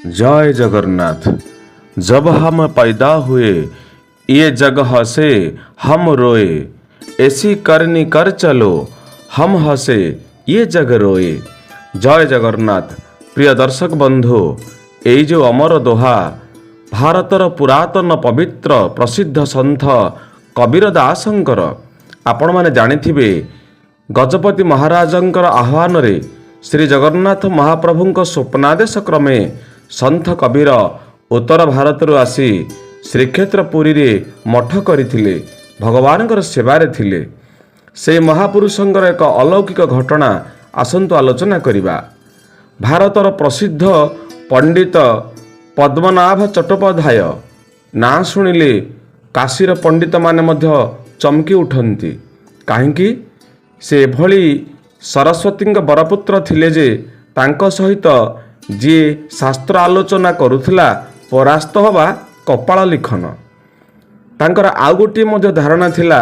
जय जगन्नाथ। जब हम पैदा हुए ये जग हंसे हम रोए, ऐसी करनी कर चलो हम हंसे ये जग रोए। जय जगन्नाथ। प्रिय दर्शक बंधु, एई जो अमर दोहा भारतर पुरातन पवित्र प्रसिद्ध सन्थ कबीर दासंकर आपण माने जानिथिबे। गजपति महाराजंकर आह्वान रे श्री जगन्नाथ महाप्रभुंक स्वप्नादेश क्रमे सन्थ कबीर उत्तर भारतरू आसी श्रीक्षेत्र पुरी रे मठ करथिले, भगवानकर सेवारे थिले। से महापुरुषंकर एक अलौकिक घटना आसंतु आलोचना करिबा। भारतर प्रसिद्ध पंडित पद्मनाभ चट्टोपाध्याय ना शुणिले काशीर पंडित माने मध्य चमकी उठंती। काहेकि से एभली सरस्वती बरपुत्र थिले जे तांको सहित जी शास्त्र आलोचना करुथिला परास्त हवा कपाल लिखन। तांकर आउ गोटे मध्य धारणा थिला,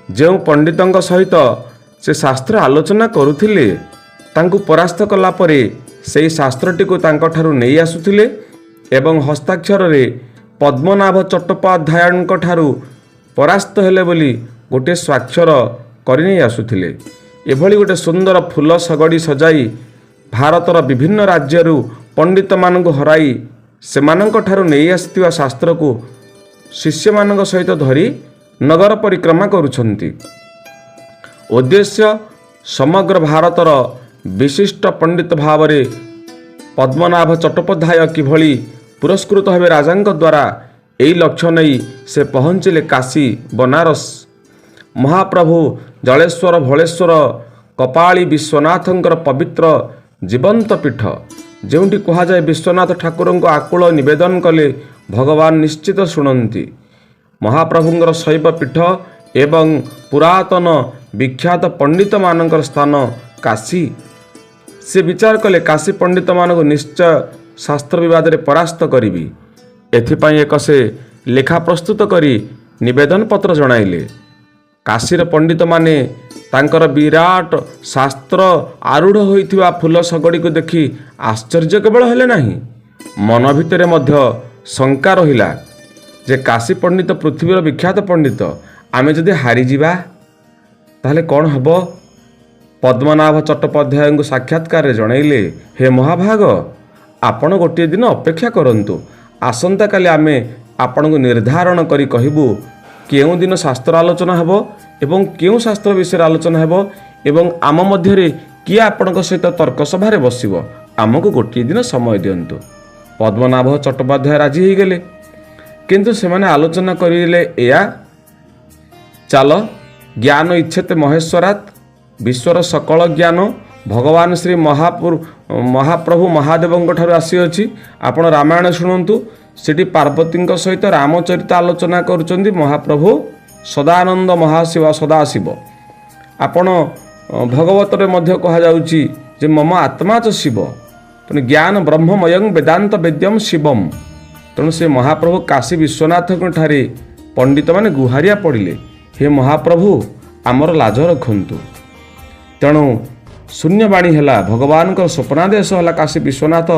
जो पंडितंक सहित से शास्त्र आलोचना करुथिले तांकु परास्त कला परे सेही शास्त्रटी को तांको ठारू नेई आसुथिले एवं हस्ताक्षर रे पद्मनाभ चट्टोपाध्यायଙ୍କ ठारू परास्त हेले बोली गोटे स्वाक्षर करि नेई आसुथिले। एभली गोटे सुंदर फूल सगड़ी सजाई भारतर विभिन्न राज्यरू पंडित मानकु हराई सेमानଙ୍କ ठारू नेई आसिथिबा शास्त्र को शिष्य मानक सहित धरी नगर परिक्रमा करुछंती। उद्देश्य समग्र भारतर विशिष्ट पंडित भावरे पद्मनाभ चट्टोपाध्याय किभली पुरस्कृत हेबे राजांक द्वारा एई लक्ष्य नहीं से पहुँचिले काशी बनारस। महाप्रभु जलेश्वर भोलेश्वर कपाली विश्वनाथंकर पवित्र जीवंत पीठ जोंटी कहा जाए विश्वनाथ ठाकुर को आकुल निवेदन कले भगवान निश्चित शुणती। महाप्रभुंर शैव पीठ एवं पुरातन विख्यात पंडित मानकर स्थान काशी। से विचार कले काशी पंडित मानक निश्चय शास्त्र विवाद रे परास्त करिबी। एथिपाई एक से लेखा प्रस्तुत करी निवेदन पत्र जणाइले। काशीर पंडित माने तांकर विराट शास्त्र आरूढ़ होइथिबा फूल सगड़ी को देखि आश्चर्य केवल हेले नाही, मन भितरे मध्य शंका रहिला जे काशी पंडित पृथ्वीर विख्यात पंडित आमे जदि हारी जिबा ताहले कौन हबो। पद्मनाभ चट्टोपाध्याय को साक्षात्कार रे जणाइले, हे महाभाग, आपण गोटे दिन अपेक्षा करंतु, आसंता काली आमे आपण को निर्धारण करी कहिबु केउं दिन शास्त्र आलोचना हेबो एवं केउं शास्त्र विषय आलोचना हेबो एवं आम मध्यरे किए आपणक सहित तर्क सभारे बसिबो। आमको गोटे दिन समय दियंतु। पद्मनाभ चट्टोपाध्याय राजी हो गले, किंतु सेमाने आलोचना करिले एया, चाल ज्ञान इच्छेते महेश्वरात्, विश्वर सकल ज्ञान भगवान श्री महाप्रभु महादेव ठाରୁ आसीअछि। आपण रामायण शुणंतु, सेठी पार्वती सहित रामचरित आलोचना करुचंदी महाप्रभु सदानंद महाशिव सदाशिव। आपण भगवत रे मध्य कहा जाउची जे मम आत्मा च शिव, तेणु ज्ञान ब्रह्ममयं वेदांत वेद्यम शिवम। तेणु से महाप्रभु काशी विश्वनाथ ठारे पंडित माने गुहारिया पड़िले, हे महाप्रभु आमर लाज रखंतु। तेणु शून्यवाणी हैला, भगवान को स्वप्नादेश हैला। काशी विश्वनाथ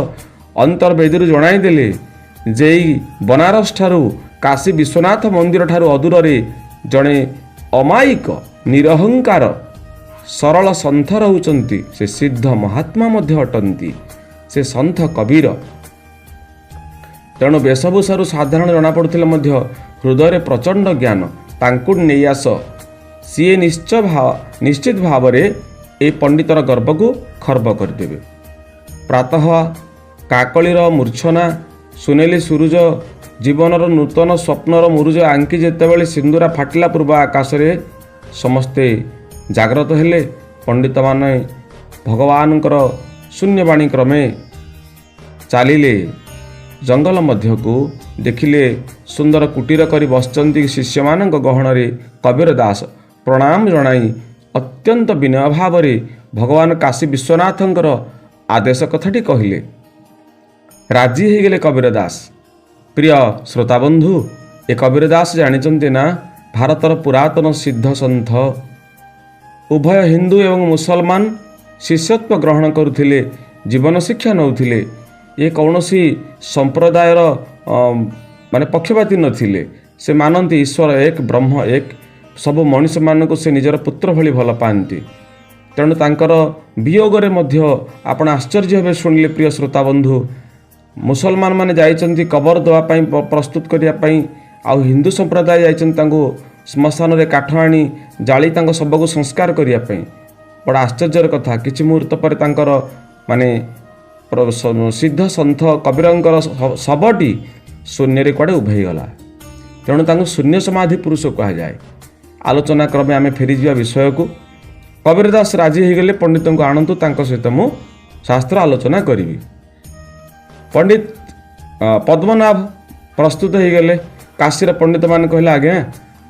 अंतर्वेदीरू जणाई देले जे बनारस ठारू काशी विश्वनाथ मंदिर ठारू अदूर रे जड़े अमायिक निरहंकार सरल सन्थ रहउचंती, से सिद्ध महात्मा मध्य अटंती, से सन्थ कबीर। तेणु वेशभूषारू साधारण जना पड़ुथिले मध्य हृदय प्रचंड ज्ञान तांकु नेई आस, सीए निश्चित भाव रे ए पंडितर गर्व को खर्ब करदेवे। प्रातः काकलीर मूर्छना सुनेली सूरज जीवनर नूतन स्वप्नर मुरुज आंकी जेतेबेले सिंदूरा फाटिला पूर्व आकाश रे समस्ते जाग्रत हेले। पंडित माने भगवानकर शून्यवाणी क्रमे चालिले जंगल मध्य को देखिले सुंदर कुटीर करी बसचंती शिष्य मानक गहन रे कबीर दास प्रणाम जणाई अत्यंत विनय भाव रे भगवान काशी विश्वनाथंकर आदेश कथाटी कहिले। राजी हो गले कबीर दास। प्रिय श्रोताबंधु, ए कबीर दास जानिचंते ना भारतर पुरातन सिद्ध सन्थ उभय हिंदू एवं मुसलमान शिष्यत्व ग्रहण करुथिले, जीवन शिक्षा नौथिले। ये कौनसी संप्रदायर माने पक्षपाती नथिले से मानती ईश्वर एक ब्रह्म एक सब मनुष्य मानक से निजर पुत्र भली भल पाती तेणु तांकर वियोगरे मध्य आपण आश्चर्य हे शुणिले प्रिय श्रोता बंधु मुसलमान माने जाइछन्ति कबर देवाई प्रस्तुत करने आउ हिंदू संप्रदाय जाइछन्ति श्मशान रे काठ आनी जाली शब को संस्कार करने बड़ा आश्चर्यर कथा किछि मुहूर्त पर तांकर माने सिद्ध सन्थ कबीरंकर शबटी शून्य कुआड़े उभेगला तेणु तांको शून्य समाधि पुरुष कह जाए। आलोचना क्रमे आम फेरीजा विषय को कबीरदास राजी हो गले पंडित को आणतु सहित मु शास्त्र आलोचना करी। पंडित पद्मनाभ प्रस्तुत हो गले काशीर पंडित मान कहले आज्ञा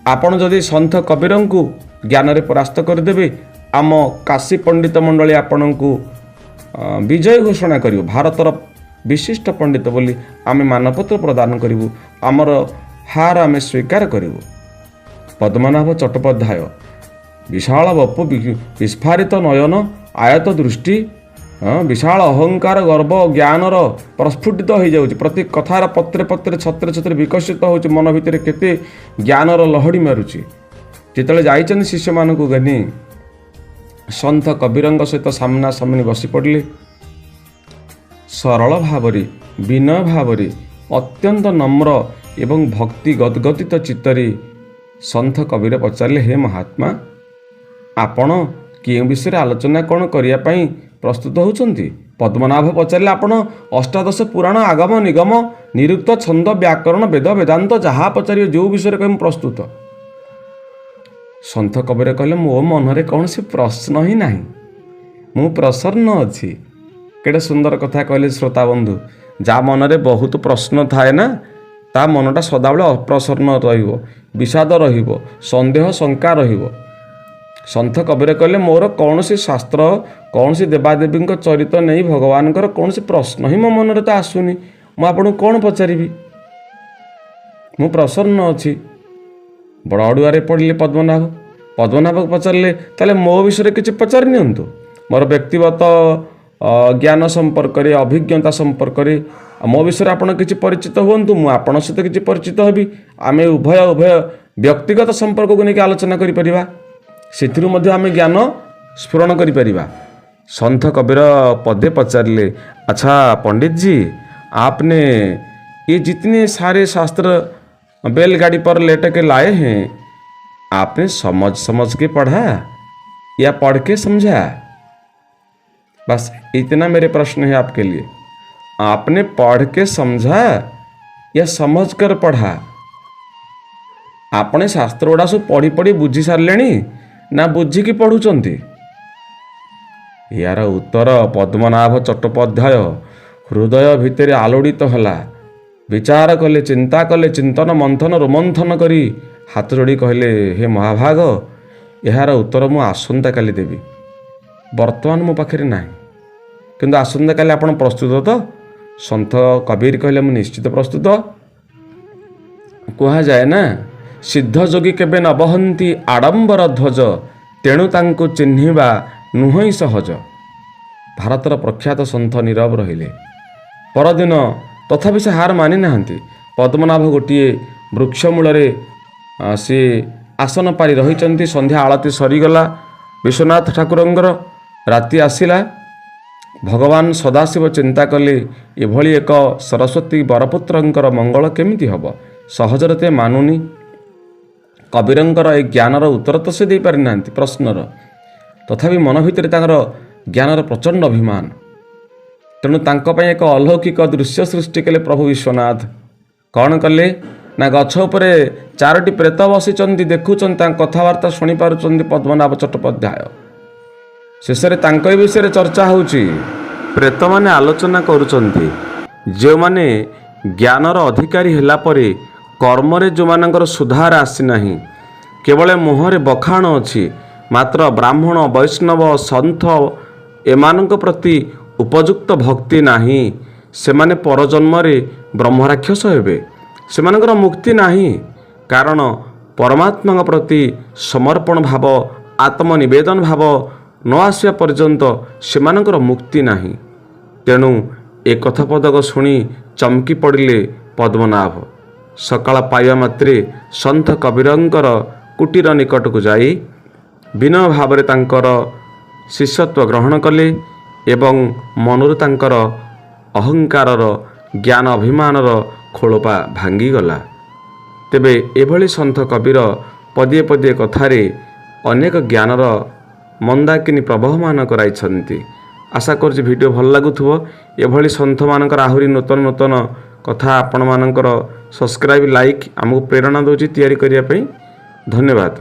आपण जदि सन्थ कबीर को ज्ञान रे परास्त करदेवे आम काशी पंडित मंडली आपण को विजय घोषणा करू भारतर विशिष्ट पंडित बोली आम मानपत्र प्रदान करूँ आमर हार आम स्वीकार करूँ। पद्मनाभ चट्टोपाध्याय विशाल बप विस्फारित नयन आयत दृष्टि विशाल अहंकार गर्व ज्ञानर प्रस्फुटित हो जाऊँच प्रति कथार पत्रे पत्रे छत्रे छत्रे विकसित हो मन भितर केते ज्ञानर लहड़ी मारुची जिते जाइछन शिष्य मानक घनी सन्थ कबीरंग सहित सामना सामनी बसी पड़े सरल भावरे विनय भावरे अत्यंत नम्र एवं भक्ति गदगदित चित्तरे सन्थ कबीर पचारे हे महात्मा आपण कि विषय आलोचना कौन करने प्रस्तुत होती। पद्मनाभ पचारे आपण अष्टादश पुराण आगम निगम निरुक्त छंद व्याकरण वेद वेदांत जहाँ पचारे जो विषय कह प्रस्तुत। सन्थ कबीर कहले मो मनरे कौन सी प्रश्न ही ना मु प्रसन्न अच्छी। केड़े सुंदर कथा कहले श्रोता बंधु जा मनरे बहुत प्रश्न थाए ना ता मनटा सदाबले अप्रसन्न रहिबो विषाद रहिबो संदेह शंका रहिबो। सन्थ कबीर कहले मोर कौन सी शास्त्र कौन सी देवादेवी चरित्र नहीं भगवान कौन सी प्रश्न ही मो मन तो आसुनी मु आपन कौन पचारि मु प्रसन्न अच्छी। बड़ अड़ुआरे पड़े पद्मनाभ पद्मनाभ पचारे ताले मो विषय किसी पचारि नियंतु मोर व्यक्तिगत ज्ञान संपर्क अभिज्ञता संपर्क मो विषय आपड़ किसी परिचित हूँ मु आपण सहित किसी परिचित हेबी आम उभय उभय व्यक्तिगत संपर्क को लेकिन आलोचना करिपरिबा सेथिरु मध्य आम ज्ञान स्फुरण करिपरिबा। सन्थ कबीर पदे पचारे अच्छा पंडित जी आपने ये जितने सारे शास्त्र बैलगाड़ी पर लेट के लाए हैं आपने समझ समझ के पढ़ा या पढ़ के समझा? बस इतना मेरे प्रश्न है आपके लिए। आपने पढ़ के समझा या समझ कर पढ़ा? आपने शास्त्र गुड़ा सब पढ़ी पढ़ी बुझी सारे ना बुझिकी पढ़ुचंती? यार उत्तर पद्मनाभ चट्टोपाध्याय हृदय भितर आलोड़ित होला विचार कले चिंता कले चिंतन मंथन रोमंथन करी हाथ जोड़ी कहले हे महाभाग यार उत्तर मु आसंता काली देवी वर्तमान मो पाखे ना किंतु आसंता काली आपण प्रस्तुत तो? सन्थ कबीर कहले मु निश्चित प्रस्तुत। कह जाए ना सिद्ध जोगी केबे न बहंती आडंबर ध्वज तेणु तांको चिन्हिबा नुहई सहज। भारतर प्रख्यात सन्थ नीरव रहिले परदिन तथापि से हार मानि नाहांती। पद्मनाभ गोटे वृक्ष मूल सी आसन पारि रही संध्या आलती सरीगला विश्वनाथ ठाकुरंकर राति आसिला भगवान सदाशिव चिंता कले एभली एक सरस्वती बरपुत्रंकर मंगल केमिति हब सहजरे ते मानुनी। कबीरंकर ए ज्ञानर उत्तर तो से दे पारि नाहांती प्रश्नर तथापि मन भितर तांकर ज्ञानर प्रचंड अभिमान तेणु तांको पय एक अलौकिक दृश्य सृष्टि कले प्रभु विश्वनाथ। कौन कले ना गछ उपरे चारोटी प्रेत बसिचंती देखुचंती कथबार्ता शुणी पारुचंती पद्मनाभ चट्टोपाध्याय। शेषरे तांको विषय चर्चा होउची प्रेत माने आलोचना करुचंती जो माने ज्ञानर अधिकारी होला परे कर्मरे जो मानकर सुधार आसी नाही केवल मुहरे बखाण अछि मात्र ब्राह्मण वैष्णव सन्थ एमानक प्रति उपयुक्त भक्ति नाही सेमाने परजन्मरे ब्रह्मराक्षस हेबे सेमानकर मुक्ति नाही कारण परमात्मा प्रति समर्पण भाव आत्मनिवेदन भाव न आसिया पर्यंत सेमानकर मुक्ति नाही। तेणु ଏ କଥାପଦକ ଶୁଣି ଚମକି ପଡ଼ିଲେ ପଦ୍ମନାଭ। ସକାଳ ପାଇବା ମାତ୍ରେ ସନ୍ଥ କବୀରଙ୍କର କୁଟୀର ନିକଟକୁ ଯାଇ ବିନୟ ଭାବରେ ତାଙ୍କର ଶିଷ୍ୟତ୍ୱ ଗ୍ରହଣ କଲେ ଏବଂ ମନରୁ ତାଙ୍କର ଅହଙ୍କାରର ଜ୍ଞାନ ଅଭିମାନର ଖୋଳପା ଭାଙ୍ଗିଗଲା। ତେବେ ଏଭଳି ସନ୍ଥ କବୀର ପଦିଏ ପଦିଏ କଥାରେ ଅନେକ ଜ୍ଞାନର ମନ୍ଦାକିନୀ ପ୍ରବହମାନ କରାଇଛନ୍ତି। ଆଶା କରୁଛି ଭିଡ଼ିଓ ଭଲ ଲାଗୁଥିବ। ଏଭଳି ସନ୍ଥମାନଙ୍କର ଆହୁରି ନୂତନ ନୂତନ କଥା ଆପଣମାନଙ୍କର ସବସ୍କ୍ରାଇବ୍ ଲାଇକ୍ ଆମକୁ ପ୍ରେରଣା ଦେଉଛି ତିଆରି କରିବା ପାଇଁ। ଧନ୍ୟବାଦ।